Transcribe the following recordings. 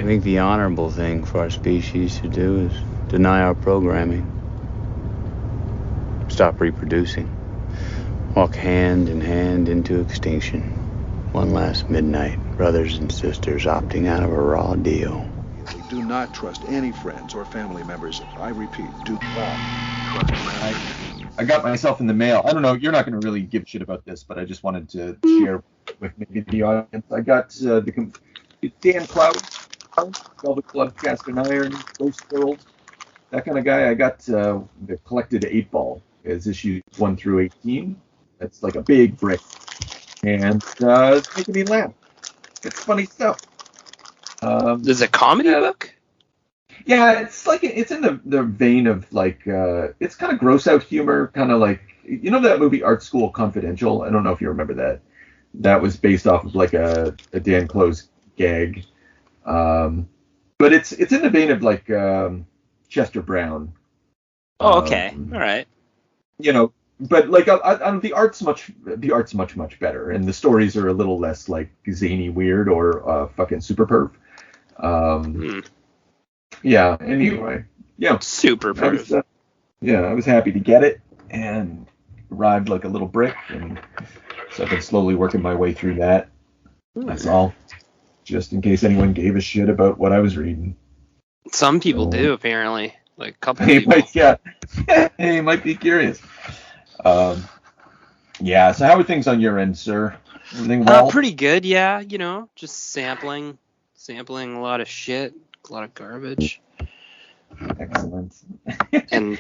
think the honorable thing for our species to do is deny our programming. Stop reproducing. Walk hand in hand into extinction. One last midnight, brothers and sisters opting out of a raw deal. Do not trust any friends or family members. I repeat, do not trust friends. I got myself in the mail. I don't know, you're not going to really give a shit about this, but I just wanted to share with maybe the audience. I got the Dan Cloud, Velvet Club, Cast and Iron, Ghost World, that kind of guy. I got the collected 8-ball as issues 1 through 18. That's like a big brick. And it's making me laugh. It's funny stuff. This is a comedy book? Yeah, it's in the vein of like it's kind of gross out humor, kind of like, you know that movie Art School Confidential? I don't know if you remember that. That was based off of like a Dan Close gag, but it's in the vein of like Chester Brown. Oh, okay, all right. You know, but like the art's much better, and the stories are a little less like zany weird or fucking super perv. Yeah. Anyway, yeah. Super perv. I was happy to get it, and arrived like a little brick, and so I've been slowly working my way through that. That's all. Just in case anyone gave a shit about what I was reading. Some people do, apparently. Like a couple people. Hey, might be curious. Yeah, so how are things on your end, sir? Everything well? Pretty good, yeah. You know, just sampling a lot of shit, a lot of garbage. Excellent. And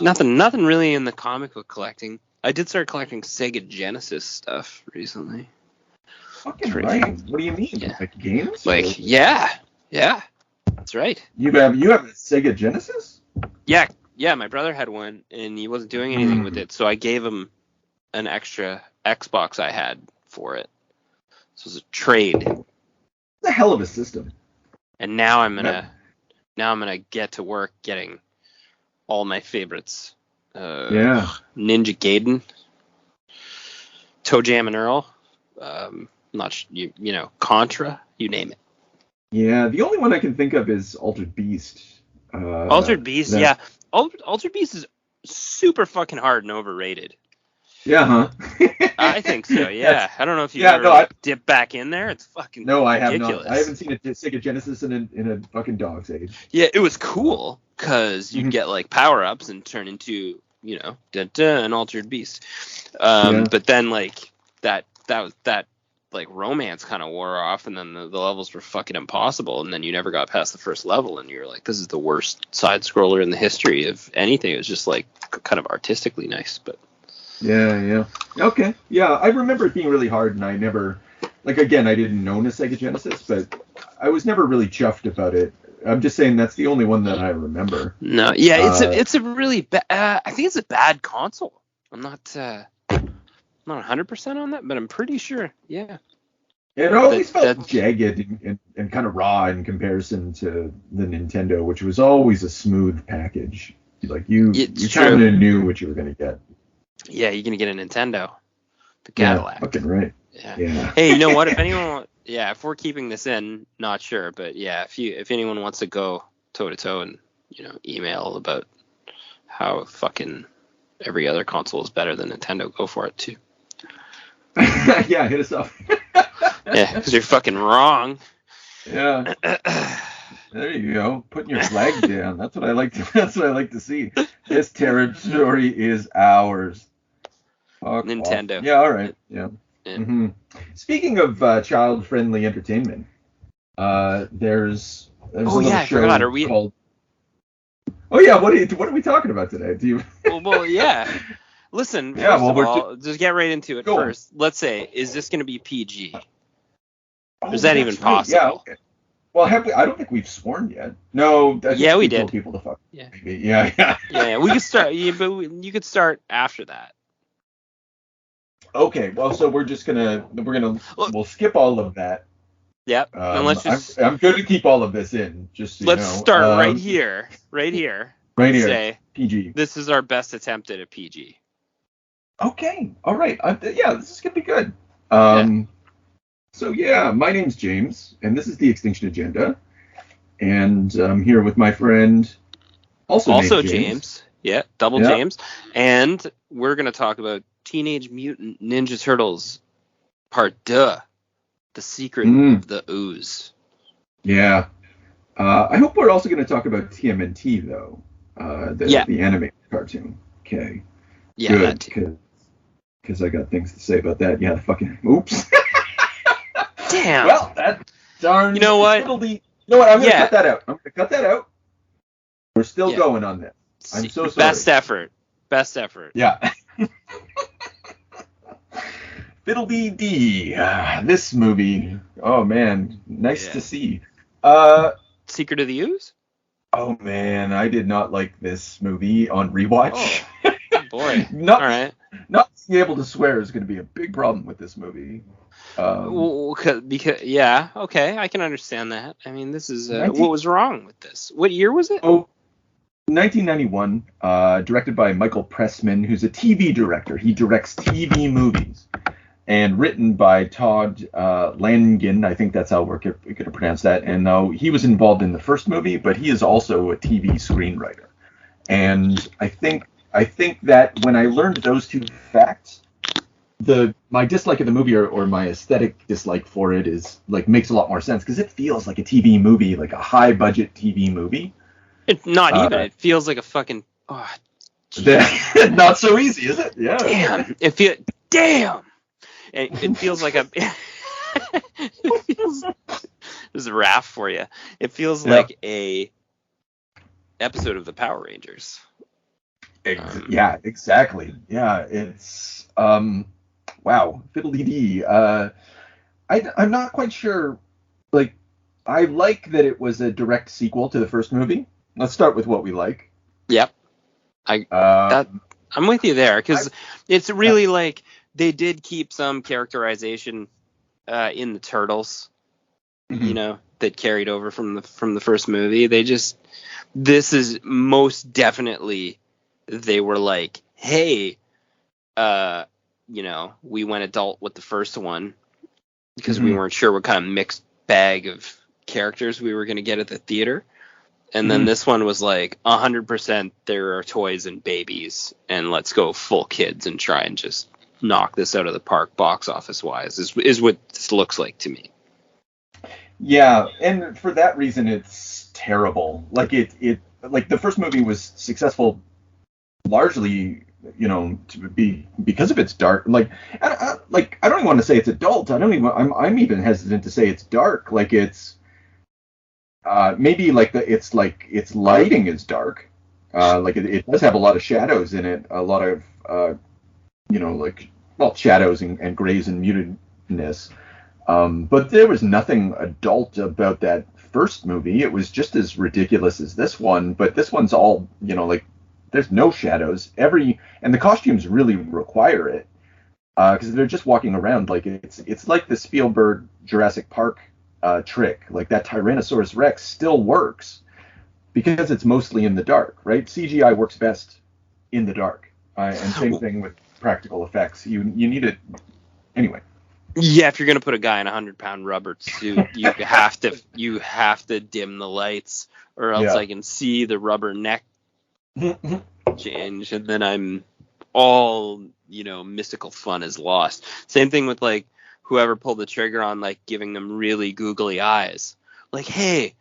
nothing really in the comic book collecting. I did start collecting Sega Genesis stuff recently. Fucking right. What do you mean? Yeah. Like games? Like, yeah, that's right. You have a Sega Genesis? Yeah, my brother had one, and he wasn't doing anything with it, so I gave him an extra Xbox I had for it. So it was a trade. It's a hell of a system. And now I'm gonna get to work getting all my favorites. Ninja Gaiden, Toe Jam and Earl, Contra, you name it. Yeah, the only one I can think of is Altered Beast. Altered Beast, yeah. Altered Beast is super fucking hard and overrated. Yeah, huh? I think so, yeah. I don't know if you ever dip back in there. It's fucking ridiculous. I have not. I haven't seen a Sega Genesis in a fucking dog's age. Yeah, it was cool, because you'd get, like, power-ups and turn into, an Altered Beast. But then, like, that like romance kind of wore off, and then the levels were fucking impossible, and then you never got past the first level, and you're like, this is the worst side scroller in the history of anything. It was just like kind of artistically nice, but yeah. Okay. Yeah, I remember it being really hard, and I never, like, again, I didn't own a Sega Genesis, but I was never really chuffed about it. I'm just saying that's the only one that I remember. No, yeah, it's a really bad. I think it's a bad console. I'm not 100% on that, but I'm pretty sure. Yeah. It always felt jagged and kind of raw in comparison to the Nintendo, which was always a smooth package. Like you kind of knew what you were going to get. Yeah, you're going to get a Nintendo, the Cadillac. Yeah, fucking right. Yeah. Hey, you know what? If anyone, if we're keeping this in, not sure, but yeah, if anyone wants to go toe to toe and email about how fucking every other console is better than Nintendo, go for it too. Yeah, hit us up. Yeah, because you're fucking wrong. Yeah. There you go. Putting your flag down. That's what I like to see. This territory is ours. Fuck Nintendo. Off. Yeah, all right. Yeah. Mm-hmm. Speaking of child-friendly entertainment, there's a little show called. Oh yeah, what are we talking about today? Do you? Well, yeah. Listen, first of all, just get right into it first. Let's say, is this going to be PG? Is that even possible? Yeah, okay. Well, I don't think we've sworn yet. No. We did. People to fuck. Yeah. Yeah. We could start. But you could start after that. Okay. Well, so we'll skip all of that. Yep. And let's just. I'm going to keep all of this in. Just so let's start right here. Right here. Say PG. This is our best attempt at a PG. Okay. All right. This is gonna be good. So my name's James, and this is the X-tinction Agenda. and I'm here with my friend, also named James. Yeah, double Yeah. James. And we're going to talk about Teenage Mutant Ninja Turtles Part 2, The Secret of the Ooze. Yeah. I hope we're also going to talk about TMNT, though. The animated cartoon. Okay. Yeah, good. Because I got things to say about that. Yeah, fucking. Oops. Damn. Well, that darn. You know what? You know what? I'm going to cut that out. We're still going on this. I'm so sorry. Best effort. Yeah. Fiddle-dee-dee. This movie. Oh, man. Nice to see. Secret of the Ooze? Oh, man. I did not like this movie on rewatch. Oh, boy. All right. Not being able to swear is going to be a big problem with this movie. Because okay, I can understand that. I mean, this is what was wrong with this? What year was it? Oh, 1991. Directed by Michael Pressman, who's a TV director. He directs TV movies, and written by Todd Langen. I think that's how we're going to pronounce that. And he was involved in the first movie, but he is also a TV screenwriter. And I think that when I learned those two facts, my dislike of the movie or my aesthetic dislike for it is like makes a lot more sense, because it feels like a TV movie, like a high budget TV movie. It's not even. It feels like a fucking. Oh, not so easy, is it? Yeah. Damn. It feels like a. It feels. There's a raft for you. It feels like a episode of the Power Rangers. Yeah, exactly. Yeah, it's wow, fiddle-dee-dee. I'm not quite sure. Like, I like that it was a direct sequel to the first movie. Let's start with what we like. Yep. I'm with you there, because it's really like they did keep some characterization in the Turtles, that carried over from the first movie. This is most definitely, they were like, hey, we went adult with the first one because we weren't sure what kind of mixed bag of characters we were going to get at the theater. And then this one was like 100% there are toys and babies, and let's go full kids and try and just knock this out of the park box office wise is what this looks like to me. Yeah, and for that reason it's terrible. Like it like the first movie was successful largely, to be because of its dark. Like I don't even want to say it's adult. I'm even hesitant to say it's dark. Like it's maybe like its lighting is dark. Like it does have a lot of shadows in it, a lot of shadows and grays and mutedness. But there was nothing adult about that first movie. It was just as ridiculous as this one, but this one's all, there's no shadows. And the costumes really require it, because they're just walking around. Like it's like the Spielberg Jurassic Park trick. Like that Tyrannosaurus Rex still works because it's mostly in the dark, right? CGI works best in the dark, and same thing with practical effects. You need it anyway. Yeah, if you're gonna put a guy in a 100-pound rubber suit, you have to dim the lights, or else I can see the rubber neck change, and then I'm all mystical fun is lost. Same thing with like whoever pulled the trigger on like giving them really googly eyes. Like, hey,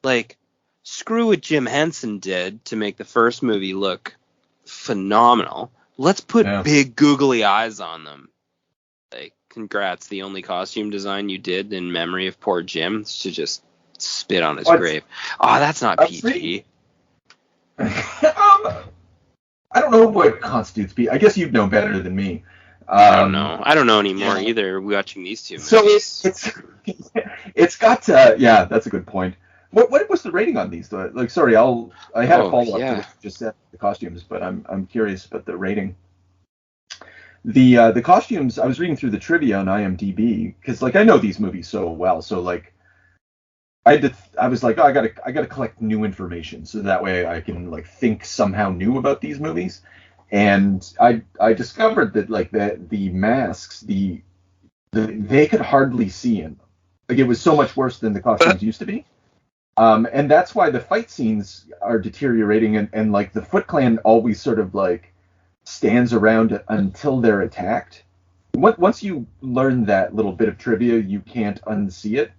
like screw what Jim Henson did to make the first movie look phenomenal. Let's put big googly eyes on them. Like, congrats, the only costume design you did in memory of poor Jim is to just spit on his grave. Oh, that's not PG. I don't know what constitutes PG. I guess you'd know better than me. I don't know anymore either, watching these two movies. So it's got that's a good point. What was the rating on these? Like, sorry, I had a follow up to what you just said, the costumes, but I'm curious about the rating. The costumes, I was reading through the trivia on IMDb, because like I know these movies so well, so like I was like, I gotta collect new information so that way I can like think somehow new about these movies. And I discovered that like the masks, they could hardly see in them. Like it was so much worse than the costumes used to be. And that's why the fight scenes are deteriorating, and like the Foot Clan always sort of like stands around until they're attacked. Once you learn that little bit of trivia, you can't unsee it.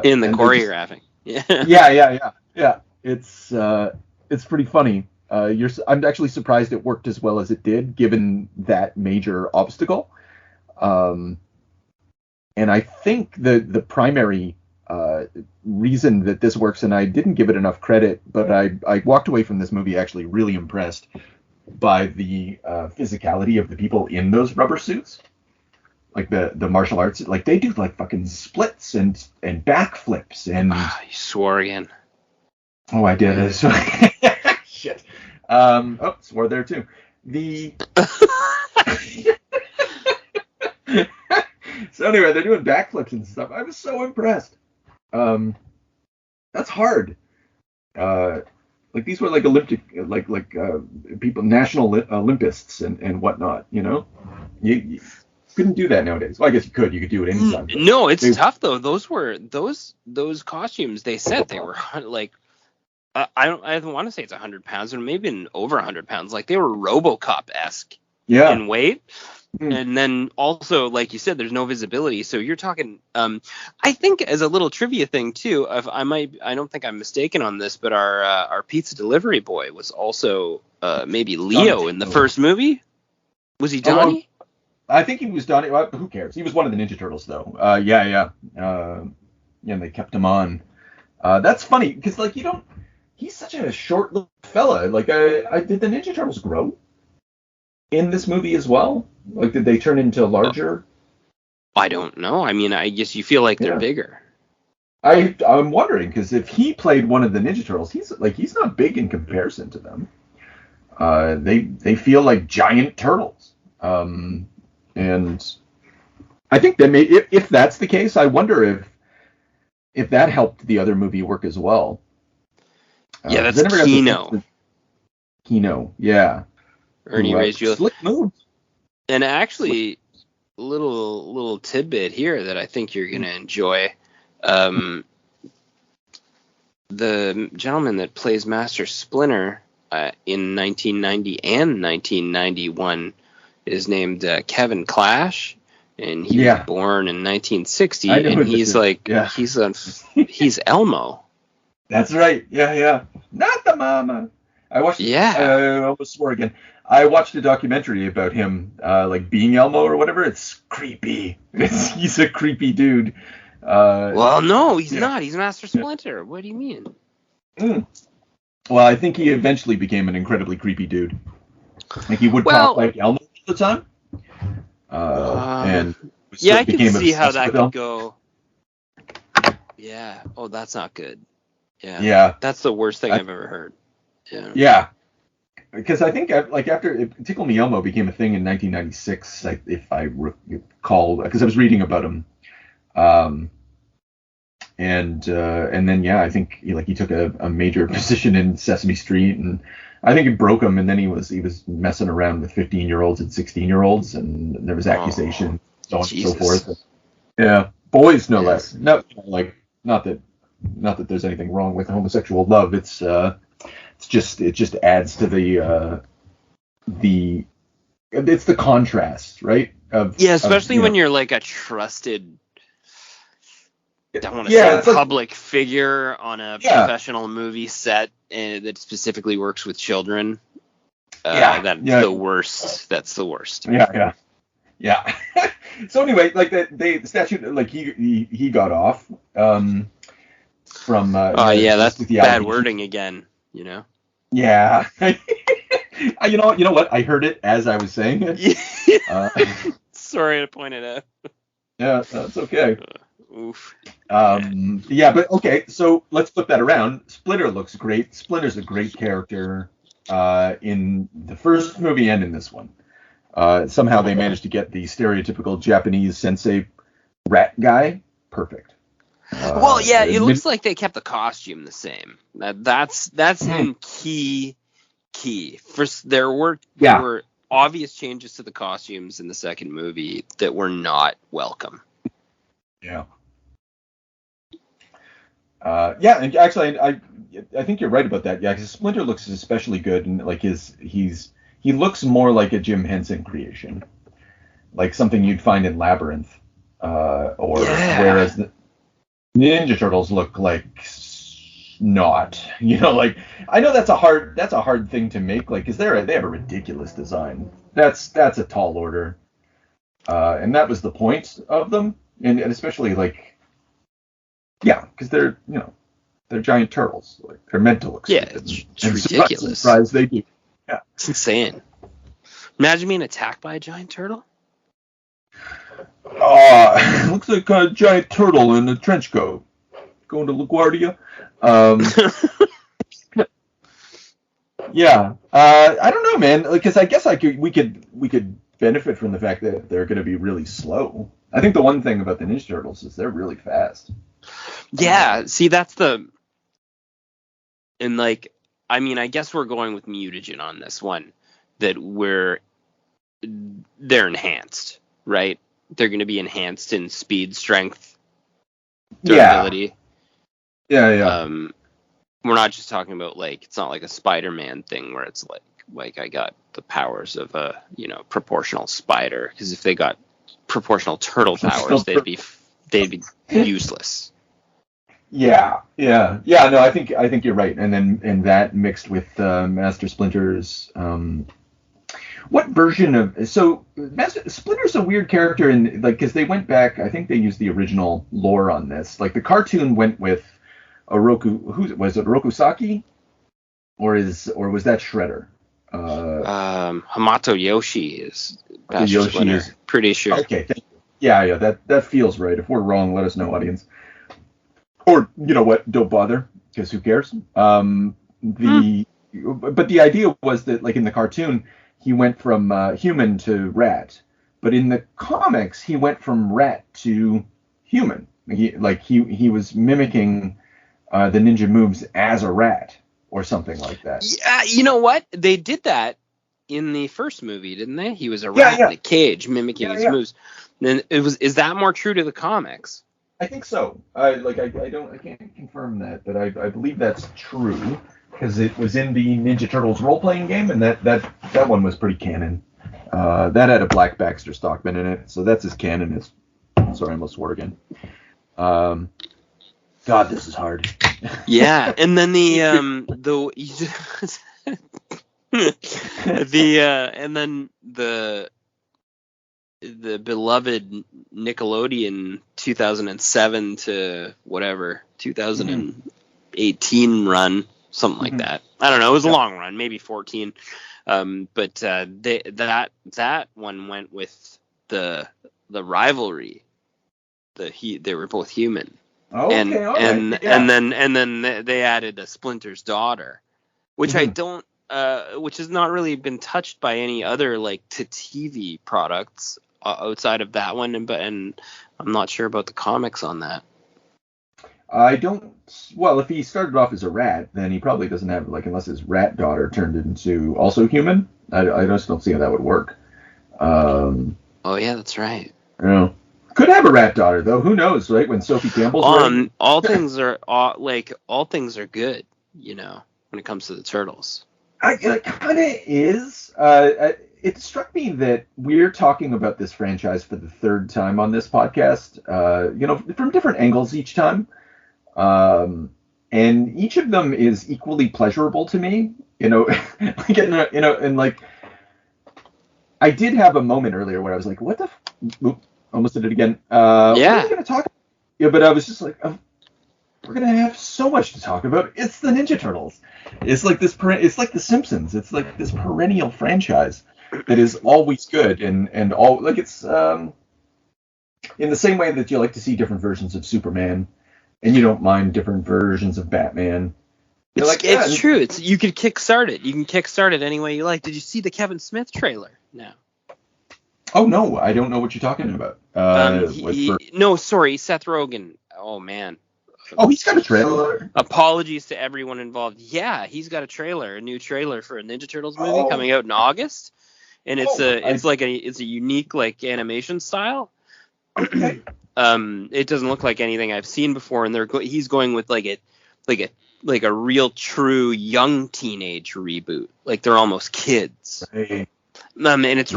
In the And choreographing. yeah. It's pretty funny. I'm actually surprised it worked as well as it did, given that major obstacle. And I think the primary reason that this works, and I didn't give it enough credit, but I walked away from this movie actually really impressed by the physicality of the people in those rubber suits. Like the martial arts, like they do like fucking splits and backflips and. You swore again. Oh, I did. Shit. Swore there too. So anyway, they're doing backflips and stuff. I was so impressed. That's hard. Like these were like Olympic, people, national Olympists and whatnot. You know, you couldn't do that nowadays. Well, I guess you could. You could do it anytime. No, it's tough though. Those costumes. They said they were like. I don't want to say it's 100 pounds, or maybe over 100 pounds. Like they were RoboCop-esque in weight. And then also, like you said, there's no visibility. So you're talking, I think as a little trivia thing too, I don't think I'm mistaken on this, but our pizza delivery boy was also maybe Leo in the first movie. Was he Donnie? I think he was Donnie. Well, who cares? He was one of the Ninja Turtles though. Yeah. And they kept him on. That's funny because like he's such a short little fella. Like did the Ninja Turtles grow in this movie as well? Like, did they turn into larger? I don't know. I mean, I guess you feel like they're bigger. I'm wondering because if he played one of the Ninja Turtles, he's not big in comparison to them. They feel like giant turtles. And I think that if that's the case, I wonder if that helped the other movie work as well. Yeah, that's Kino. Kino, yeah. Ernie Reyes Jr. Slick moves. And actually, little tidbit here that I think you're gonna enjoy. The gentleman that plays Master Splinter in 1990 and 1991 is named Kevin Clash, and he was born in 1960. And he's like he's Elmo. That's right. Yeah. Not the mama. I watched. Yeah. I almost swore again. I watched a documentary about him, like being Elmo or whatever. It's creepy. He's a creepy dude. Well, no, he's not. He's Master Splinter. What do you mean? Well, I think he eventually became an incredibly creepy dude. Like he would talk like Elmo all the time. And I can see how that could go. Yeah. Oh, that's not good. Yeah. That's the worst thing I've ever heard. Yeah. Because I think after Tickle Me Elmo became a thing in 1996, if I recall, because I was reading about him, and then I think he took a major position in Sesame Street, and I think it broke him, and then he was messing around with 15-year-olds and 16-year-olds, and there was accusations, so on and so forth. Yeah, boys no less. No, not that there's anything wrong with homosexual love. It just adds to it's the contrast, right? Especially when you're like a trusted, I don't want to say public figure on a professional movie set that specifically works with children. The worst. That's the worst. Yeah. So anyway, like the statute, like he got off from. That's bad wording again. You know. Yeah. You know what? I heard it as I was saying it. Sorry to point it out. Yeah, that's okay. Oof. But okay, so let's flip that around. Splinter looks great. Splinter's a great character in the first movie and in this one. Somehow they managed to get the stereotypical Japanese sensei rat guy perfect. It looks like they kept the costume the same. That's key. There were obvious changes to the costumes in the second movie that were not welcome. Yeah. Yeah, and actually, I think you're right about that. Yeah, because Splinter looks especially good, and like he looks more like a Jim Henson creation, like something you'd find in Labyrinth, or whereas the Ninja Turtles look like not, like I know that's a hard thing to make, like, because they have a ridiculous design. That's a tall order, and that was the point of them, and especially like, yeah, because they're giant turtles. Like, they're meant to look stupid. It's ridiculous. Surprise they do. Yeah, it's insane. Imagine being attacked by a giant turtle. Looks like a giant turtle in a trench coat. Going to LaGuardia. Yeah. I don't know, man. Because I guess we could benefit from the fact that they're going to be really slow. I think the one thing about the Ninja Turtles is they're really fast. Yeah. See, that's and like, I mean, I guess we're going with mutagen on this one. That they're enhanced, right? They're going to be enhanced in speed, strength, durability. Yeah. We're not just talking about, like, it's not like a Spider-Man thing where it's like I got the powers of a, proportional spider, because if they got proportional turtle powers, they'd be useless. Yeah. No, I think you're right. And that mixed with Master Splinter's what version of Master Splinter's a weird character, and like, because they went back, I think they used the original lore on this. Like, the cartoon went with Oroku, was it Orokusaki, or was that Shredder? Hamato Yoshi is Master Splinter. Pretty sure. Okay, thank you. Yeah, that feels right. If we're wrong, let us know, audience. Or, you know what, don't bother, because who cares? But the idea was that, like, in the cartoon, he went from human to rat. But in the comics, he went from rat to human. He was mimicking the ninja moves as a rat or something like that. Yeah, you know what? They did that in the first movie, didn't they? He was a rat in a cage mimicking his moves. Then is that more true to the comics? I think so. I can't confirm that, but I believe that's true, because it was in the Ninja Turtles role-playing game, and that one was pretty canon. That had a Black Baxter Stockman in it, so that's as canon as. Sorry, I almost swore again. God, this is hard. Yeah, and then the beloved Nickelodeon 2007 to whatever 2018 run, something like that. I don't know. It was a long run, maybe 14. But that one went with the rivalry. They were both human. Oh, okay, all right. And then they added a Splinter's daughter, which I don't. Which has not really been touched by any other, like, TV products outside of that one, and I'm not sure about the comics on that. I don't. Well, if he started off as a rat, then he probably doesn't have, like, unless his rat daughter turned into also human. I just don't see how that would work. Oh yeah, that's right. Could have a rat daughter, though. Who knows, right? When Sophie Campbell's all things are good, when it comes to the Turtles. It kind of is. It struck me that we're talking about this franchise for the third time on this podcast, from different angles each time. And each of them is equally pleasurable to me, and like, I did have a moment earlier where I was like, what the almost did it again. What are we going to talk about? Yeah, but I was just like, we're going to have so much to talk about. It's the Ninja Turtles. It's like this. It's like the Simpsons. It's like this perennial franchise that is always good, and all, like, it's in the same way that you like to see different versions of Superman, and you don't mind different versions of Batman. It's true. You can kickstart it. You can kickstart it any way you like. Did you see the Kevin Smith trailer? No. Oh no, I don't know what you're talking about. No, sorry, Seth Rogen. Oh man. Oh, he's got a trailer. Apologies to everyone involved. Yeah, he's got a new trailer for a Ninja Turtles movie coming out in August, and it's a unique, like, animation style. Okay. It doesn't look like anything I've seen before, and he's going with like a real true young teenage reboot. Like they're almost kids. Right. And it's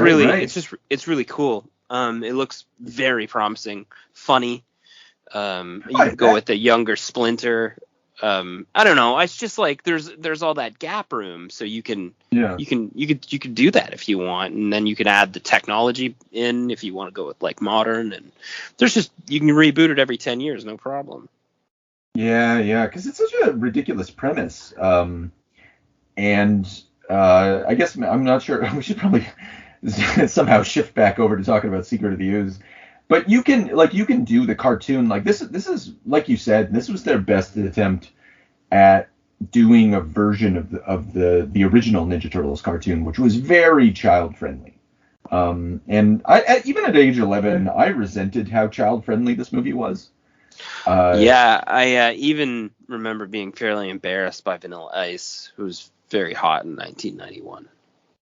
it's really cool. It looks very promising, funny. You could go with the younger Splinter. I don't know. It's just like there's all that gap room, so you could do that if you want, and then you can add the technology in if you want to go with like modern, and you can reboot it every 10 years, no problem. Yeah, because it's such a ridiculous premise. And I guess I'm not sure. We should probably somehow shift back over to talking about Secret of the Ooze. But you can do the cartoon like this. This is like you said. This was their best attempt at doing a version of the original Ninja Turtles cartoon, which was very child friendly. And I even at age 11, I resented how child friendly this movie was. I even remember being fairly embarrassed by Vanilla Ice, who was very hot in 1991.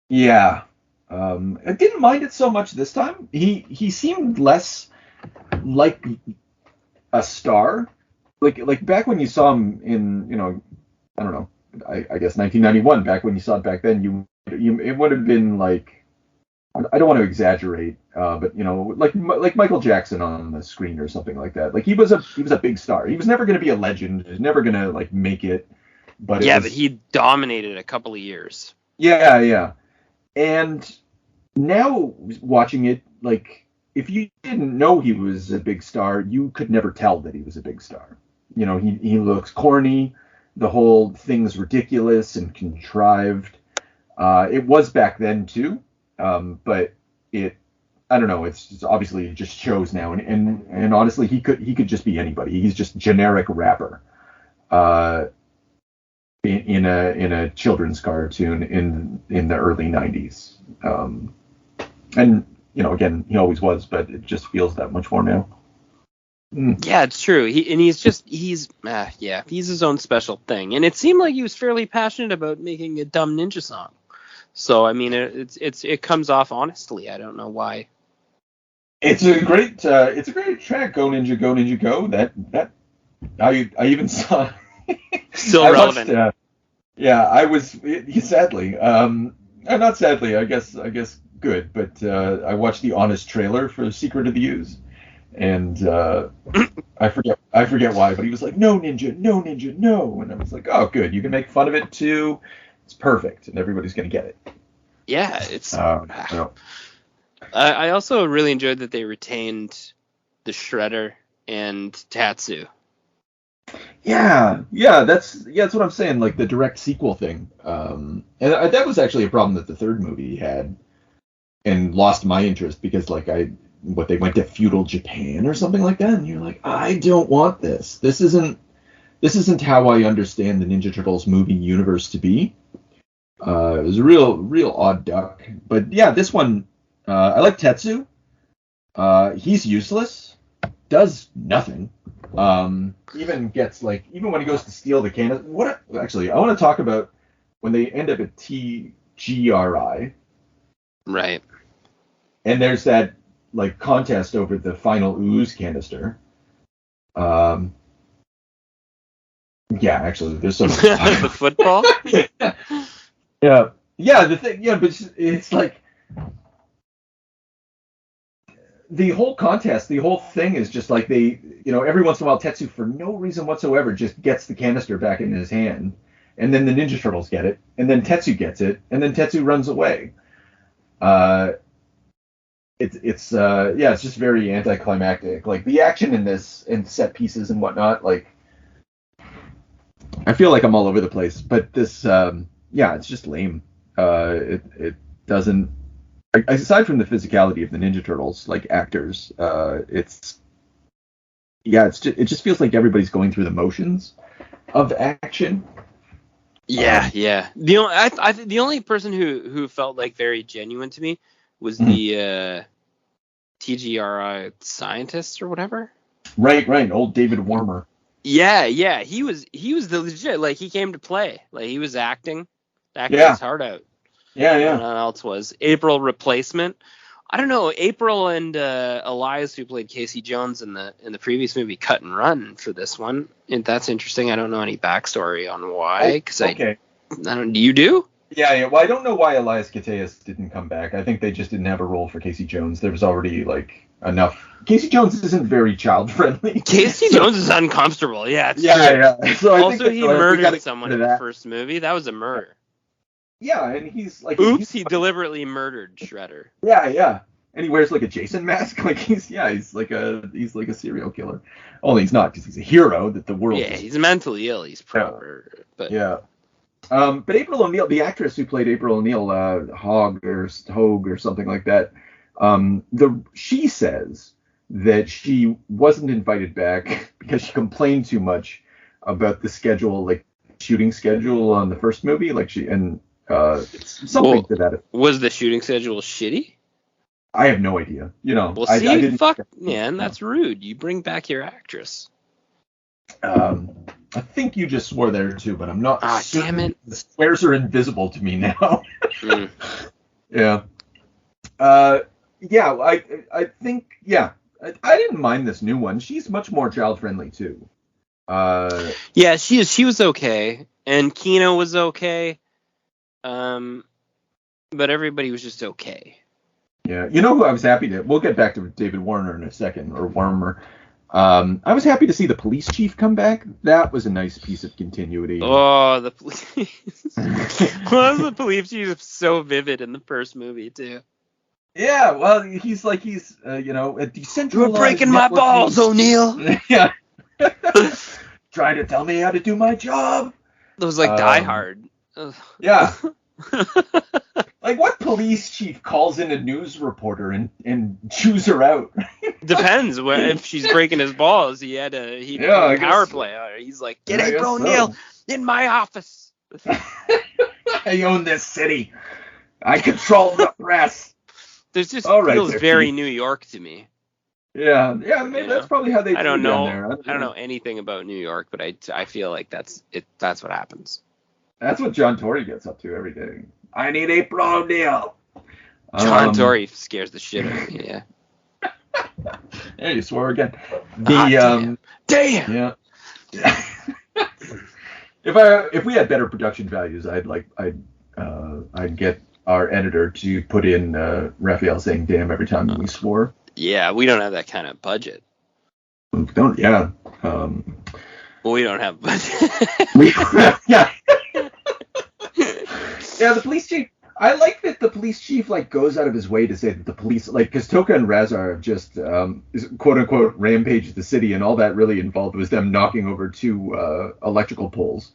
Yeah. I didn't mind it so much this time. He seemed less like a star. Like back when you saw him in, I don't know, I guess 1991, back when you saw it back then, it would have been like, I don't want to exaggerate, but like Michael Jackson on the screen or something like that. Like he was a big star. He was never going to be a legend. He was never going to like make it. But but he dominated a couple of years. Yeah. And now watching it, like if you didn't know he was a big star, you could never tell that he was a big star. He looks corny. The whole thing's ridiculous and contrived. It was back then too. But I don't know. It's obviously it just shows now, and honestly, he could just be anybody. He's just generic rapper, in a children's cartoon in the early 90s. And again, he always was, but it just feels that much more now. Yeah, it's true. He's his own special thing, and it seemed like he was fairly passionate about making a dumb ninja song. So I mean, it comes off honestly. I don't know why. It's a great track. Go Ninja, Go Ninja, Go. That I even saw. Still relevant. Watched, I was sadly. Not sadly. I guess good. But I watched the honest trailer for Secret of the Ooze, and I forget why. But he was like, "No ninja, no ninja, no," and I was like, "Oh, good. You can make fun of it too. It's perfect, and everybody's gonna get it." Yeah, it's. I also really enjoyed that they retained the Shredder and Tatsu. Yeah, that's what I'm saying. Like the direct sequel thing, and that was actually a problem that the third movie had, and lost my interest because they went to feudal Japan or something like that, and you're like, I don't want this. This isn't how I understand the Ninja Turtles movie universe to be. It was a real odd duck, but yeah, this one. I like Tetsu. He's useless. Does nothing. Even when he goes to steal the cannon. Actually, I want to talk about when they end up at TGRI. Right. And there's that like contest over the final Ooze canister. Yeah, actually, there's so much. The football. Yeah. The thing. Yeah, but it's like. The whole contest, the whole thing is just like every once in a while, Tetsu, for no reason whatsoever, just gets the canister back in his hand, and then the Ninja Turtles get it, and then Tetsu gets it, and then Tetsu runs away. It's just very anticlimactic. Like the action in this and set pieces and whatnot, like I feel like I'm all over the place, but this, it's just lame. It doesn't. Aside from the physicality of the Ninja Turtles, like actors, it just feels like everybody's going through the motions of action. Yeah. The only person who felt like very genuine to me was the TGRI scientist or whatever. Right. Old David Warmer. Yeah. He was the legit. Like he came to play. Like he was acting his heart out. Yeah. What else was April Replacement? I don't know. April and Elias, who played Casey Jones in the previous movie, cut and run for this one. And that's interesting. I don't know any backstory on why. Okay. I don't. You do? Yeah. Well, I don't know why Elias Koteas didn't come back. I think they just didn't have a role for Casey Jones. There was already like enough. Casey Jones isn't very child friendly. Casey Jones is uncomfortable. Yeah. It's true. Yeah. So also, he murdered someone in the first movie. That was a murder. Yeah, and he's like. Oops! He deliberately murdered Shredder. Yeah. And he wears like a Jason mask. Like he's like a serial killer. Only he's not, because he's a hero that the world. Yeah, he's mentally ill. He's proper. Yeah. But yeah. But April O'Neil, the actress who played April O'Neil, Hogue or something like that, she says that she wasn't invited back because she complained too much about the schedule, like shooting schedule on the first movie, something to that. Was the shooting schedule shitty? I have no idea. Well, see, I didn't, fuck, man, that's rude. You bring back your actress. I think you just swore there too, but I'm not. Damn it! The swears are invisible to me now. Yeah. Yeah. I think. Yeah. I didn't mind this new one. She's much more child friendly too. Yeah, she was okay, and Kino was okay. But everybody was just okay. Yeah, who I was happy to. We'll get back to David Warner in a second, or Warmer. I was happy to see the police chief come back. That was a nice piece of continuity. Oh, the police. Well, the police chief is so vivid in the first movie too. Yeah, well, he's a decentralized. You're breaking my balls, O'Neill. Yeah. Trying to tell me how to do my job. It was like Die Hard. Yeah. Like, what police chief calls in a news reporter and chews her out? Depends. If she's breaking his balls, he power play on her. He's like, get April O'Neil in my office. I own this city. I control the press. This just feels very New York to me. Yeah, maybe that's probably how they. I don't know. I don't know anything about New York, but I feel like that's it. That's what happens. That's what John Tory gets up to every day. I need April O'Neil. John Tory scares the shit out of me. Yeah. Yeah, you swore again. Damn. Yeah. If we had better production values, I'd get our editor to put in Raphael saying "damn" every time we swore. Yeah, we don't have that kind of budget. We don't. Yeah. Well, we don't have budget. Yeah. Yeah, the police chief. I like that the police chief goes out of his way to say that the police because Toka and Razar have just quote unquote rampaged the city, and all that really involved was them knocking over 2 electrical poles.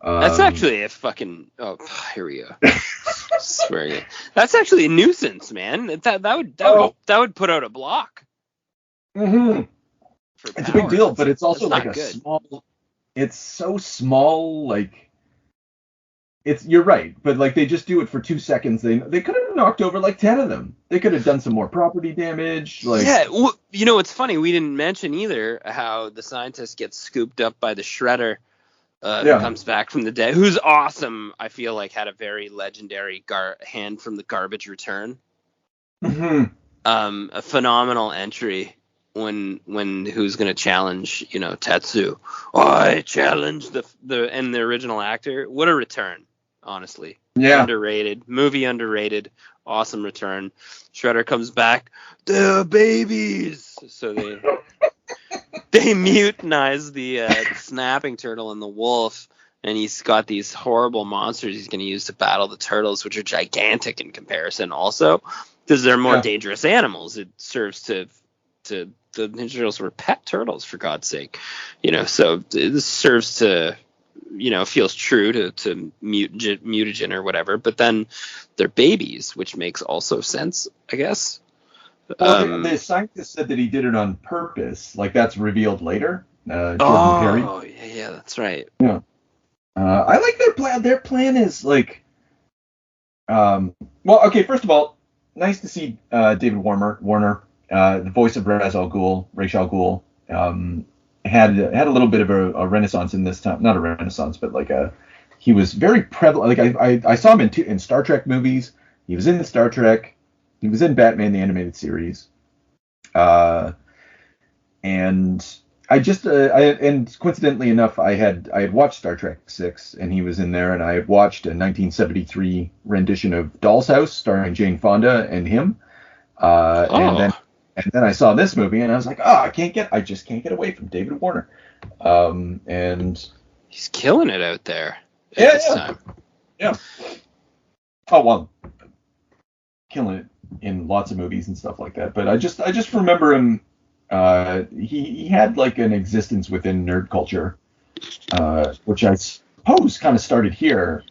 That's actually a fucking. Oh, here we go. Swearing it. That's actually a nuisance, man. That would put out a block. Mm-hmm. It's a big deal, but it's also like a good. small. It's so small, You're right, but they just do it for 2 seconds. They could have knocked over 10 of them. They could have done some more property damage. Yeah, well, it's funny. We didn't mention either how the scientist gets scooped up by the Shredder. Who comes back from the dead, who's awesome. I feel like had a very legendary hand from the garbage return. Mm-hmm. A phenomenal entry when who's gonna challenge Tetsu. I challenge the original actor. What a return, honestly. Yeah. Underrated. Awesome return. Shredder comes back. They're babies. So they mutinize the snapping turtle and the wolf, and he's got these horrible monsters he's going to use to battle the turtles, which are gigantic in comparison also, because they're more dangerous animals. It serves to the Ninja Turtles were pet turtles, for God's sake. So this serves to, feels true to mutagen or whatever, but then they're babies, which makes also sense, I guess. Well, the scientist said that he did it on purpose. That's revealed later. Jordan Perry. Oh, yeah, that's right. Yeah. I like their plan. Their plan is well, okay, first of all, nice to see David Warner, the voice of Ra's al Ghul, had a little bit of a renaissance in this time. Not a renaissance, but he was very prevalent. I saw him in Star Trek movies. He was in Star Trek. He was in Batman the Animated Series. And and coincidentally enough, I had watched Star Trek 6, and he was in there, and I had watched a 1973 rendition of Doll's House starring Jane Fonda and him. And then I saw this movie, and I was like, I just can't get away from David Warner. And he's killing it out there at this time. Yeah. Oh well, killing it in lots of movies and stuff like that. But I just remember him. He had like an existence within nerd culture, which I suppose kind of started here.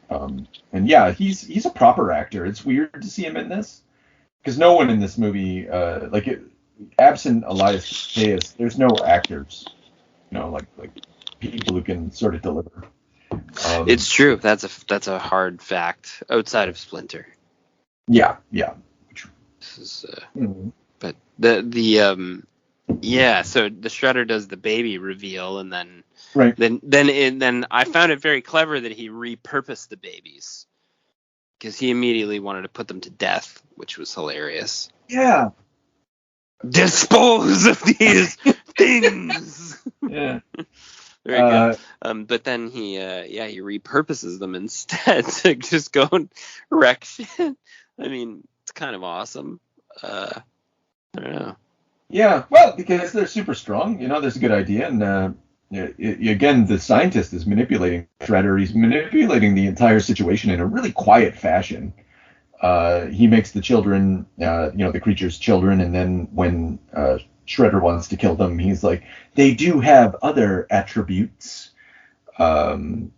And yeah, he's a proper actor. It's weird to see him in this because no one in this movie, absent Elias Koteas, there's no actors, like people who can sort of deliver. It's true. That's a hard fact outside of Splinter. Yeah. This is, but the so the Shredder does the baby reveal, and then then I found it very clever that he repurposed the babies because he immediately wanted to put them to death, which was hilarious. Yeah. Dispose of these things. Yeah. Very good. But then he repurposes them instead to just go and wreck shit. I mean, it's kind of awesome. I don't know. Yeah, well, because they're super strong, there's a good idea, and again, the scientist is manipulating Shredder. He's manipulating the entire situation in a really quiet fashion. He makes the children, the creatures children, and then when Shredder wants to kill them, he's like, they do have other attributes. And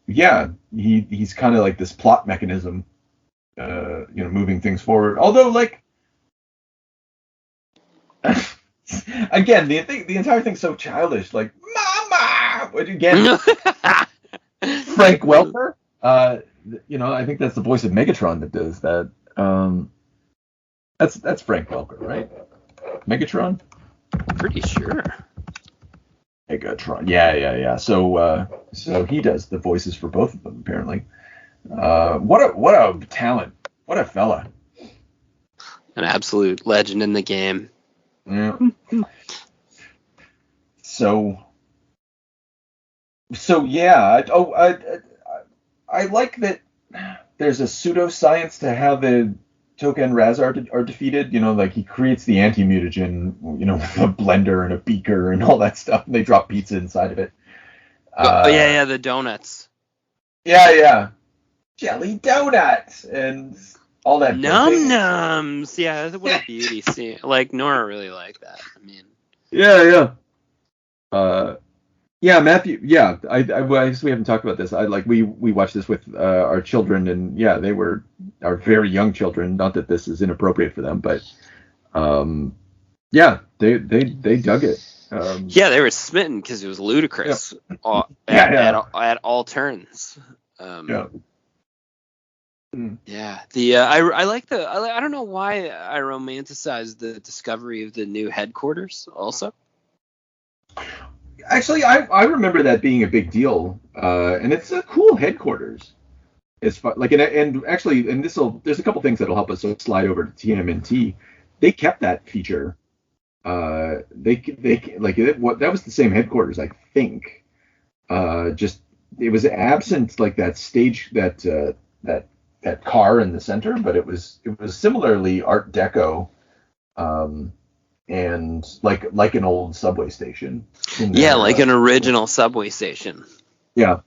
yeah, he's kind of like this plot mechanism, moving things forward. Although, like, again, the entire thing's so childish. Like, Mama! Again, Frank Welker. I think that's the voice of Megatron that does that. That's Frank Welker, right? Megatron? Pretty sure. Megatron. Yeah. So he does the voices for both of them, apparently. What a talent. What a fella. An absolute legend in the game. Yeah. So yeah. I like that there's a pseudoscience to how the Toka and Raz are defeated. Like he creates the anti-mutagen, with a blender and a beaker and all that stuff. And they drop pizza inside of it. The donuts. Yeah. Jelly donuts and all that. Nums. Yeah, what a beauty scene. Like Nora really liked that. I mean. Yeah. Yeah, Matthew. Yeah, I guess we haven't talked about this. We watched this with our children, and yeah, they were our very young children. Not that this is inappropriate for them, but yeah, they dug it. They were smitten because it was ludicrous at all turns. Yeah. I like I don't know why I romanticize the discovery of the new headquarters also. Actually, I remember that being a big deal, and it's a cool headquarters. It's fun, there's a couple things that'll help us slide over to TMNT. They kept that feature. That was the same headquarters, I think. Just it was absent like that stage that car in the center, but it was similarly Art Deco. And like an old subway station. Yeah, like an original subway station. Yeah.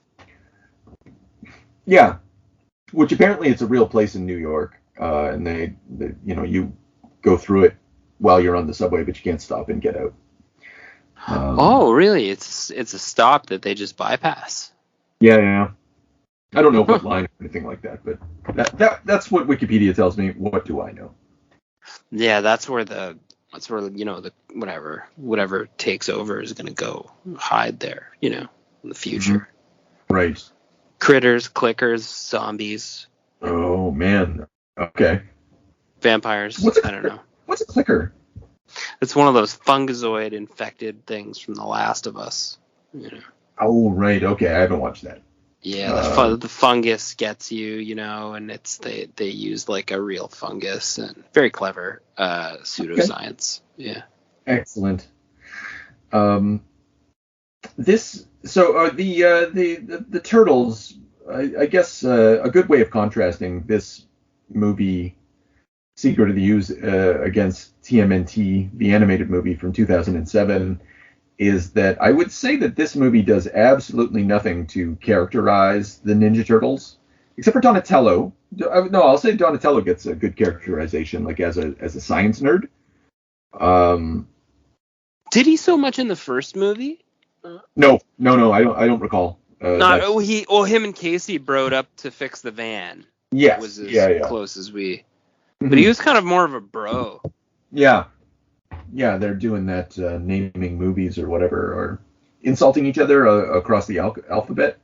Which apparently it's a real place in New York, and they you go through it while you're on the subway, but you can't stop and get out. Oh, really? It's a stop that they just bypass. Yeah. I don't know what line or anything like that, but that's what Wikipedia tells me. What do I know? Yeah, that's where the whatever takes over is going to go hide there, in the future. Right. Critters, clickers, zombies. Oh, man. Okay. Vampires. I don't know. What's a clicker? It's one of those fungozoid infected things from The Last of Us. Oh, right. Okay. I haven't watched that. Yeah, the fungus gets you, you know, and they use like a real fungus, and very clever pseudoscience. Okay. Yeah. Excellent. The turtles. I guess a good way of contrasting this movie, Secret of the Ooze, against TMNT, the animated movie from 2007, is that I would say that this movie does absolutely nothing to characterize the Ninja Turtles, except for Donatello. No, I'll say Donatello gets a good characterization, like as a science nerd. Did he so much in the first movie? No, I don't recall. Him and Casey broed up to fix the van. Yes, was as close as we. Mm-hmm. But he was kind of more of a bro. Yeah, they're doing that naming movies or whatever, or insulting each other across the alphabet.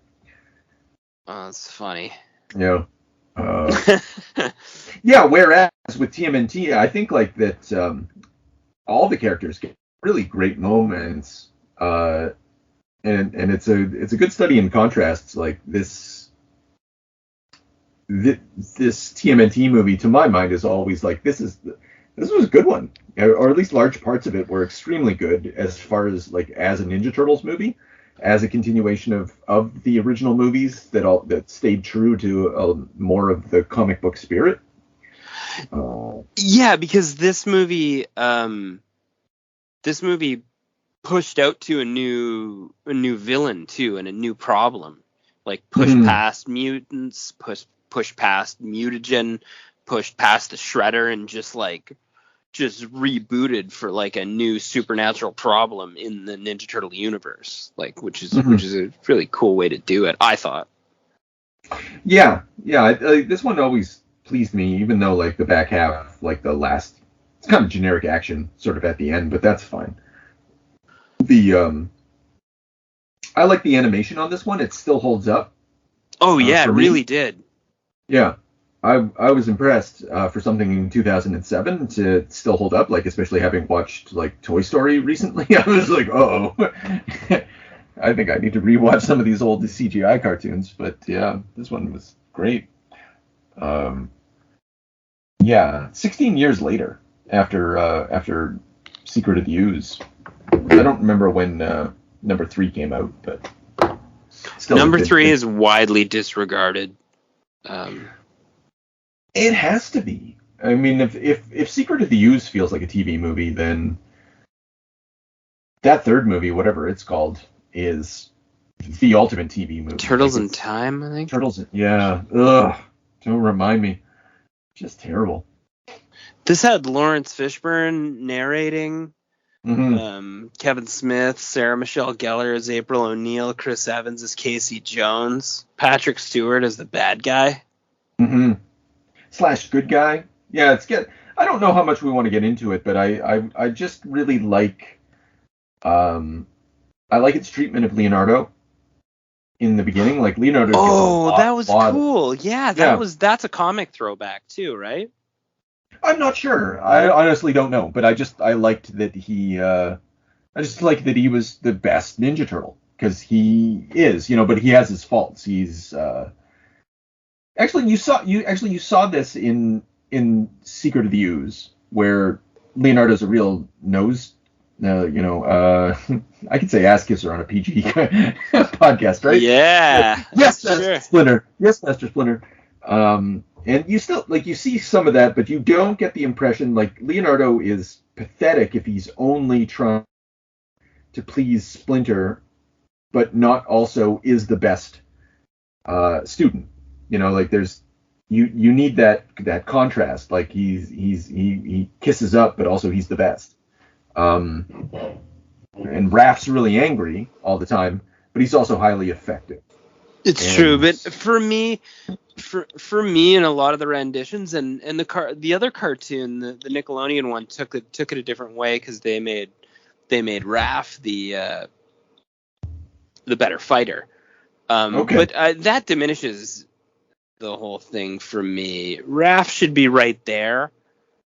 Oh, that's funny. Yeah. Yeah. Whereas with TMNT, I think like that all the characters get really great moments, and it's a good study in contrasts. Like this TMNT movie, to my mind, is always like this was a good one, or at least large parts of it were extremely good as far as like as a Ninja Turtles movie, as a continuation of the original movies that stayed true to more of the comic book spirit. Yeah, because this movie pushed out to a new villain too, and a new problem. Like pushed past mutants, pushed past mutagen, pushed past the Shredder, and just rebooted for like a new supernatural problem in the Ninja Turtle universe, like which is a really cool way to do it, I thought. Yeah. This one always pleased me, even though like the back half, like the last, it's kind of generic action sort of at the end, but that's fine. I like the animation on this one. It still holds up. Oh yeah, it really did. Yeah. I was impressed for something in 2007 to still hold up, like especially having watched like Toy Story recently. I was like, oh, I think I need to rewatch some of these old CGI cartoons. But yeah, this one was great. 16 years later, after Secret of the Ooze. I don't remember when number 3 came out, but still. Number 3 is widely disregarded. It has to be. I mean, if Secret of the Ooze feels like a TV movie, then that third movie, whatever it's called, is the ultimate TV movie. Turtles in Time, I think. Yeah. Ugh. Don't remind me. Just terrible. This had Lawrence Fishburne narrating. Kevin Smith, Sarah Michelle Gellar as April O'Neil, Chris Evans as Casey Jones, Patrick Stewart as the bad guy. / good guy. Yeah, I don't know how much we want to get into it, but I just really like I like its treatment of Leonardo in the beginning. Like Leonardo. That was cool. That's a comic throwback too, right? I'm not sure. I honestly don't know, but I liked that he was the best Ninja Turtle, because he is, but he has his faults. He's actually you saw this in Secret of the Ooze, where Leonardo's a real nose. I could say ass kisser on a PG podcast, right? Yeah. Yes, Master Splinter. Yes, Master Splinter. And you still, like, you see some of that, but you don't get the impression, like, Leonardo is pathetic if he's only trying to please Splinter, but not also is the best student. Like, there's, you need that contrast. Like, he kisses up, but also he's the best. And Raph's really angry all the time, but he's also highly effective. It's true, but for me, in a lot of the renditions and the other cartoon, the Nickelodeon one, took it a different way, because they made Raph the better fighter. But that diminishes the whole thing for me. Raph should be right there,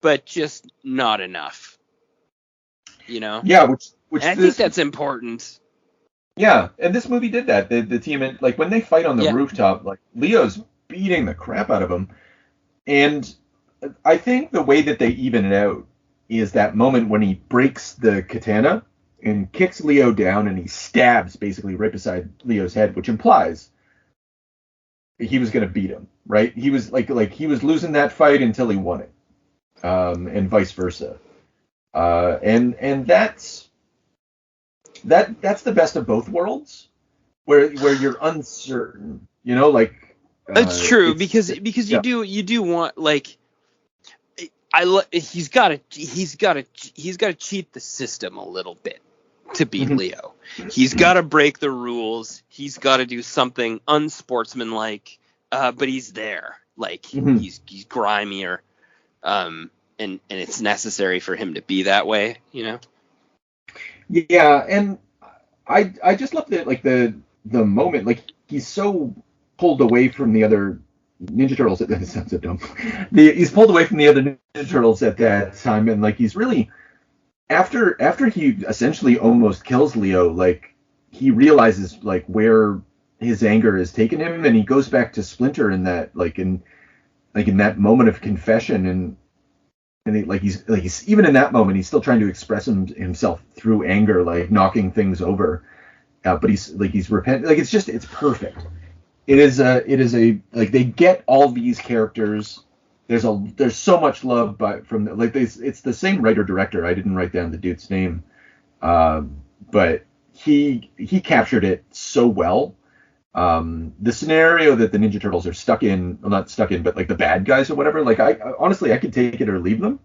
but just not enough. Yeah, which I think that's important. Yeah, and this movie did that. The team, like when they fight on the Yeah. rooftop, like Leo's beating the crap out of him, and I think the way that they even it out is that moment when he breaks the katana and kicks Leo down, and he stabs basically right beside Leo's head, which implies he was going to beat him, right? He was like he was losing that fight until he won it, and vice versa. And that's the best of both worlds, where you're uncertain, like It's true it's because yeah. you do want like he's got to cheat the system a little bit to beat Mhm. Leo. He's got to break the rules. He's got to do something unsportsmanlike, but he's there. Like Mhm. he's grimier, and it's necessary for him to be that way. Yeah, and I just love the moment, like he's so pulled away from the other Ninja Turtles. That sounds so dumb. He's pulled away from the other Ninja Turtles at that time, and like he's really after he essentially almost kills Leo, like he realizes like where his anger has taken him, and he goes back to Splinter in that in that moment of confession, and he's even in that moment he's still trying to express himself through anger, like knocking things over. But he's repent, like it's perfect. It is a like they get all these characters. There's so much love, but it's the same writer director. I didn't write down the dude's name, uh, but he captured it so well. The scenario that the Ninja Turtles are stuck in, well, not stuck in, but like the bad guys or whatever. Like honestly, I could take it or leave them.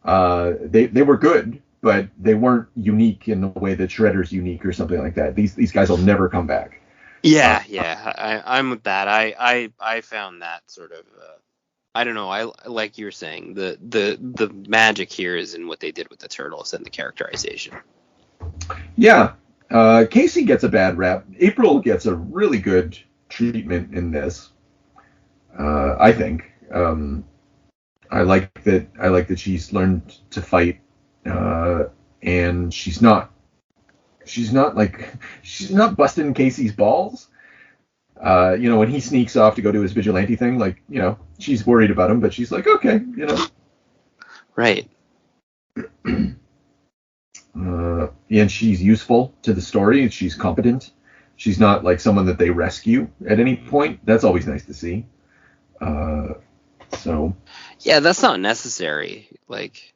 They were good, but they weren't unique in the way that Shredder's unique or something like that. These guys will never come back. Uh, Yeah. I'm with that. I found that sort of. I don't know. I like you were saying the magic here is in what they did with the turtles and the characterization. yeah, Casey gets a bad rap. April gets a really good treatment in this. I think. I like that. I like that she's learned to fight, and she's not. She's not busting Casey's balls. When he sneaks off to go do his vigilante thing, like, she's worried about him, but she's like, okay, Right. and she's useful to the story. She's competent. She's not like someone that they rescue at any point. That's always nice to see. So Yeah, that's not necessary. Like,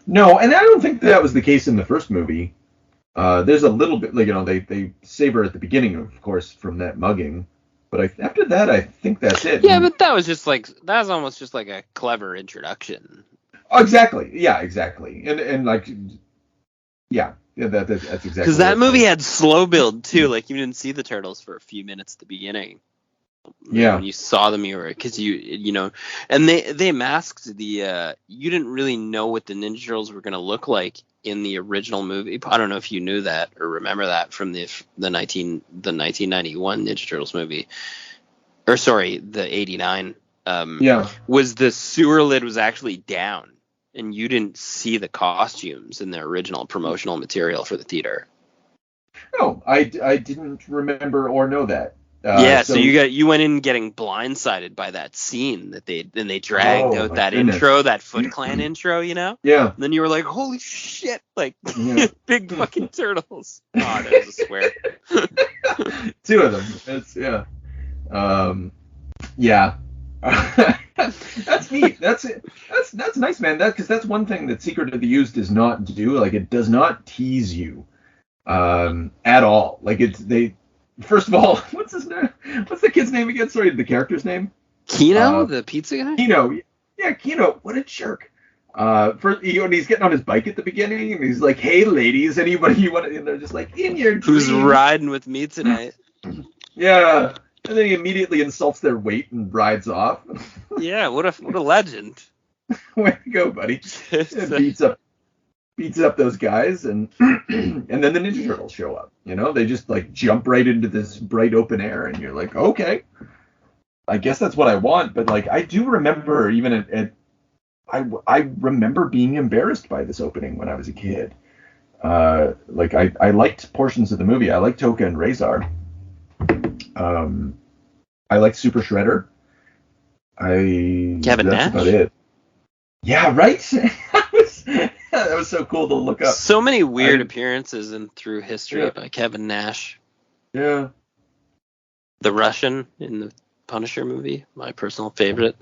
no, and I don't think that was the case in the first movie. There's a little bit, like, they save her at the beginning, of course, from that mugging. But after that, I think that's it. yeah, but that was almost just like a clever introduction. Oh, exactly. Yeah, exactly. And like, yeah, that's exactly. Because that movie had slow build too. Like you didn't see the turtles for a few minutes at the beginning. Yeah. When you saw them, you were because and they masked the. You didn't really know what the Ninja Turtles were going to look like in the original movie. I don't know if you knew that or remember that from the 1991 Ninja Turtles movie, or sorry, the 89. Yeah. Was the sewer lid was actually down, and you didn't see the costumes in the original promotional material for the theater. No, I didn't remember or know that. So you went in getting blindsided by that scene that they dragged out that goodness. intro, that Foot Clan intro, Yeah. And then you were like, holy shit, like big fucking turtles. Oh, there's a swear. Two of them. It's yeah. That's neat. That's nice, man. Because that's one thing that Secret of the Ooze does not do. Like, it does not tease you at all. Like, first of all, what's his name? What's the kid's name again? Sorry, the character's name? Kino, the pizza guy? Kino. Yeah, Kino. What a jerk. First, when he's getting on his bike at the beginning, and he's like, "Hey, ladies, anybody you want?" And they're just like, "In your Who's dreams." riding with me tonight? Yeah, and then he immediately insults their weight and rides off. Yeah, what a legend. Way to go, buddy! Beats up those guys, and and then the Ninja Turtles show up. They just like jump right into this bright open air, and you're like, okay, I guess that's what I want. But like, I do remember even I remember being embarrassed by this opening when I was a kid. Like I liked portions of the movie. I liked Toka and Razor. I liked Super Shredder. Kevin That's Nash? about it. Yeah, right. That was so cool to look up. So many weird appearances in through history by Kevin Nash. Yeah. The Russian in the Punisher movie, my personal favorite.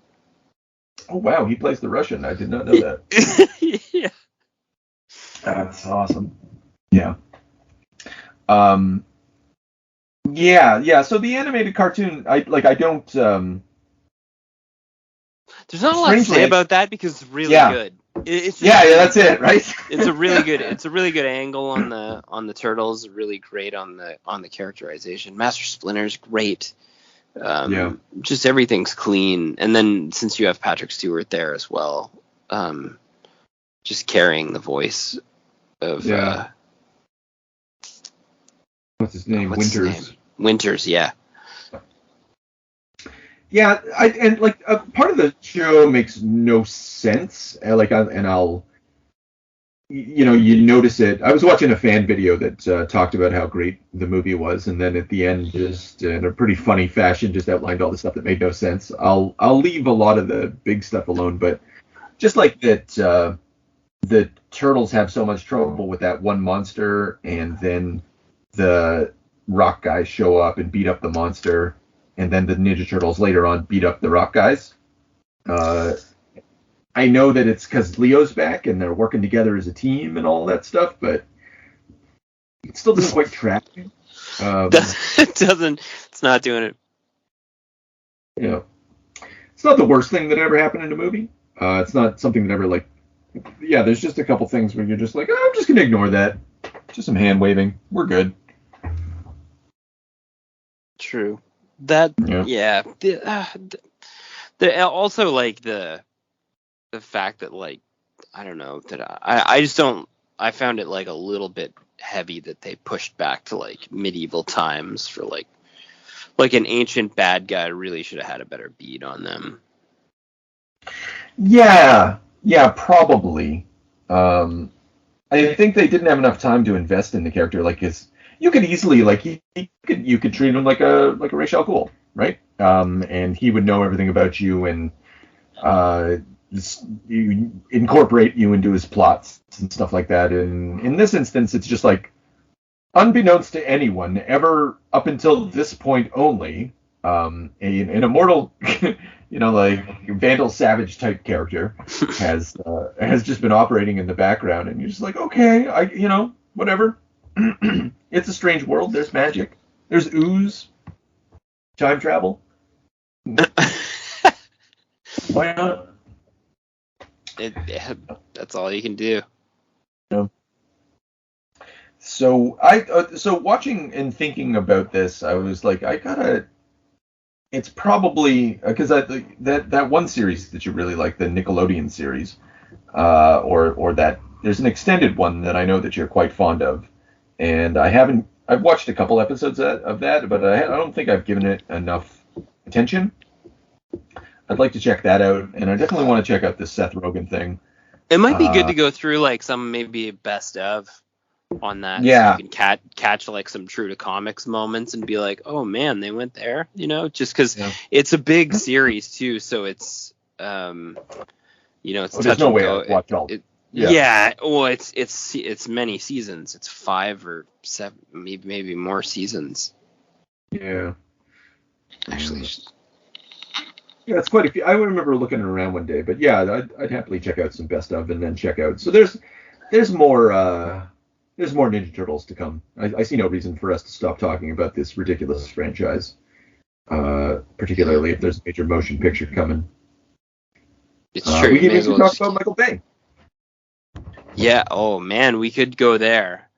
Oh wow, he plays the Russian. I did not know that. Yeah. That's awesome. Yeah. Yeah. So the animated cartoon, I don't. There's not a lot to say about that because it's really good. It's just really that's good. It, right? It's a really good angle on the turtles. Really great on the characterization. Master Splinter's great. Just everything's clean. And then since you have Patrick Stewart there as well, just carrying the voice of what's his name? Winters, yeah. Yeah, part of the show makes no sense. I'll you notice it. I was watching a fan video that talked about how great the movie was, and then at the end, just in a pretty funny fashion, just outlined all the stuff that made no sense. I'll leave a lot of the big stuff alone, but just like that, the turtles have so much trouble with that one monster, and then the rock guys show up and beat up the monster. And then the Ninja Turtles later on beat up the Rock guys. I know that it's because Leo's back and they're working together as a team and all that stuff, but it still doesn't quite track. It doesn't. It's not doing it. Yeah. It's not the worst thing that ever happened in a movie. It's not something that ever there's just a couple things where you're just like, oh, I'm just going to ignore that. Just some hand waving. We're good. True. Also like the fact that I don't know that I just don't. I found it a little bit heavy that they pushed back to medieval times for an ancient bad guy really should have had a better beat on them. Yeah, probably. I think they didn't have enough time to invest in the character. You could easily you could treat him like a Ra's al Ghul, right? And he would know everything about you and you incorporate you into his plots and stuff like that. And in this instance, it's just unbeknownst to anyone, ever up until this point only, an immortal, Vandal Savage type character has just been operating in the background, and you're just okay, whatever. It's a strange world. There's magic. There's ooze. Time travel. Why not? That's all you can do. Yeah. So so watching and thinking about this, I was it's probably because that one series that you really like, the Nickelodeon series, or that there's an extended one that I know that you're quite fond of. And I've watched a couple episodes of that, but I don't think I've given it enough attention. I'd like to check that out, and I definitely want to check out this Seth Rogen thing. It might be good to go through some maybe best of on that. Yeah. So you can catch some true to comics moments and be like, oh man, they went there, just because it's a big series too. So it's, it's there's no way I'd watch all. Yeah. Well, it's many seasons. It's 5 or 7, maybe more seasons. Yeah. Actually. Yeah, it's quite a few. I remember looking around one day, but yeah, I'd happily check out some best of and then check out. So there's more Ninja Turtles to come. I see no reason for us to stop talking about this ridiculous franchise, particularly if there's a major motion picture coming. It's true. We can even talk about Michael Bay. Yeah. Oh man, we could go there.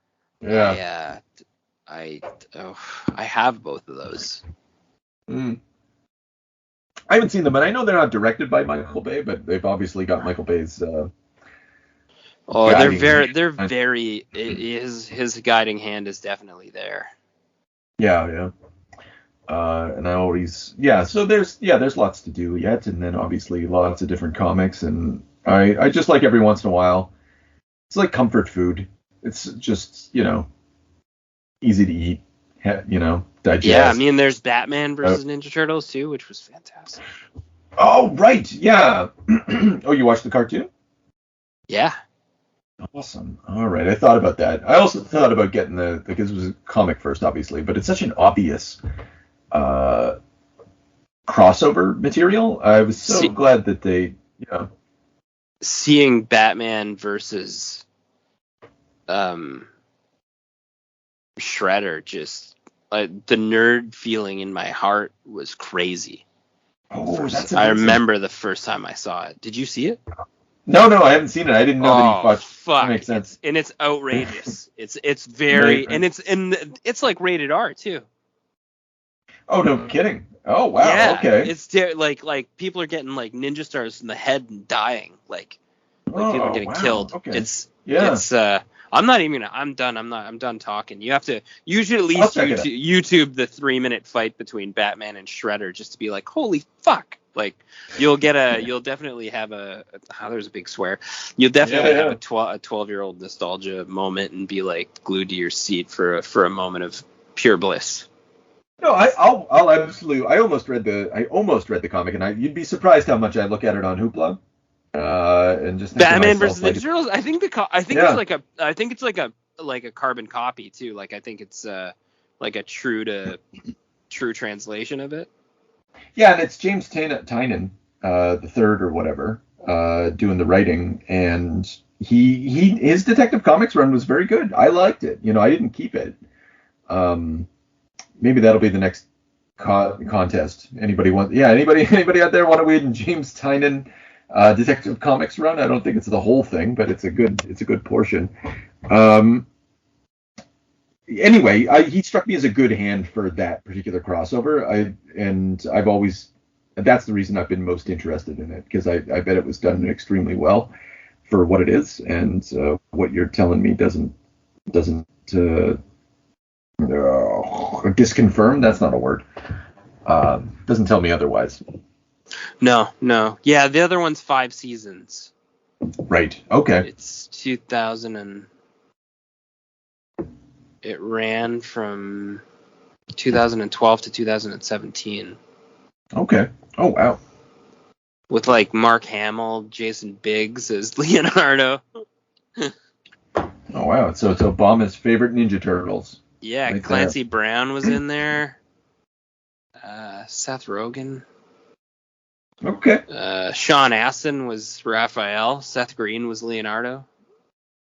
Yeah. I have both of those. I haven't seen them, but I know they're not directed by Michael Bay, but they've obviously got Michael Bay's. They're very. His guiding hand is definitely there. Yeah. And I always, so there's lots to do yet, and then obviously lots of different comics, and I just every once in a while, it's like comfort food. It's just, easy to eat, digest. Yeah, I mean, there's Batman versus Ninja Turtles too, which was fantastic. Oh, right, yeah. Oh, you watched the cartoon? Yeah. Awesome. All right, I thought about that. I also thought about getting because it was a comic first, obviously, but it's such an obvious crossover material. I was so glad that they, seeing Batman versus Shredder, just the nerd feeling in my heart was crazy. Oh, that's I remember the first time I saw it. Did you see it? No, I haven't seen it. I didn't know that he fought. Fuck. That makes sense. It's outrageous. it's very and it's like rated R too. Oh, no kidding. Oh, wow. Yeah, okay. It's like people are getting like ninja stars in the head and dying. Like people are getting killed. Okay. It's I'm done. I'm done talking. You should at least YouTube the 3-minute fight between Batman and Shredder just to be like, holy fuck. Like you'll definitely have there's a big swear. You'll definitely have a 12-year-old nostalgia moment and be like glued to your seat for a moment of pure bliss. No, I'll absolutely. I almost read the comic, and you'd be surprised how much I look at it on Hoopla. And just Batman versus Ninja Turtles. I think it's like a carbon copy too. Like I think it's like a true translation of it. Yeah, and it's James Tynan, the third or whatever, doing the writing, and his Detective Comics run was very good. I liked it. I didn't keep it. Maybe that'll be the next contest. Anybody out there want to read James Tynan Detective Comics run? I don't think it's the whole thing, but it's a good portion. Anyway, he struck me as a good hand for that particular crossover. That's the reason I've been most interested in it, because I bet it was done extremely well for what it is, and what you're telling me doesn't disconfirm. That's not a word. Doesn't tell me otherwise. No. Yeah, the other one's 5 seasons. Right. Okay. It's 2000 and it ran from 2012 to 2017. Okay. Oh, wow. With like Mark Hamill, Jason Biggs as Leonardo. Oh, wow. So it's Obama's favorite Ninja Turtles. Yeah, right. Clancy Brown was in there. Seth Rogen. Okay. Sean Astin was Raphael. Seth Green was Leonardo.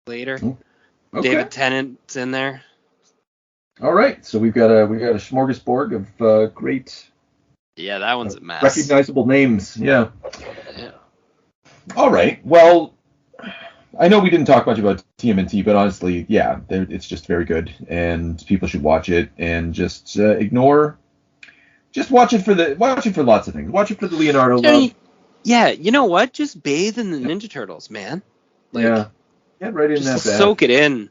Later. Okay. David Tennant's in there. All right, so we've got a smorgasbord of great. Yeah, that one's a mess. Recognizable names. Yeah. All right. Well, I know we didn't talk much about TMNT, but honestly, yeah, it's just very good, and people should watch it and just ignore. Just watch it for lots of things. Watch it for the Leonardo love. Yeah, you know what? Just bathe in the Ninja Turtles, man. Get right in that. Soak it in.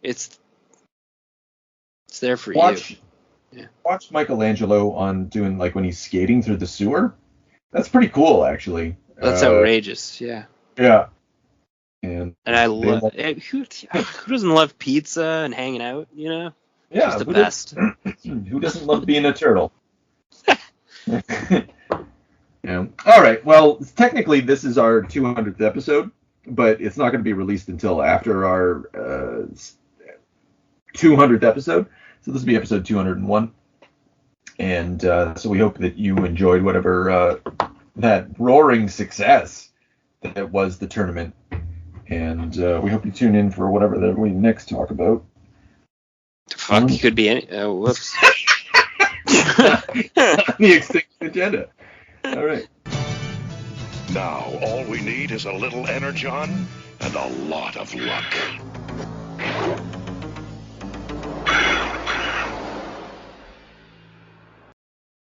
It's there for you. Yeah. Watch Michelangelo on doing like when he's skating through the sewer. That's pretty cool, actually. That's outrageous. Yeah. Yeah. And I love who doesn't love pizza and hanging out, Yeah, just the best. Who doesn't love being a turtle? Yeah. All right. Well, technically, this is our 200th episode, but it's not going to be released until after our 200th episode. So this will be episode 201. And so we hope that you enjoyed whatever that roaring success that was the tournament. And we hope you tune in for whatever that we next talk about. Fuck, it could be any. Whoops. The Extinction Agenda. All right. Now, all we need is a little energon and a lot of luck.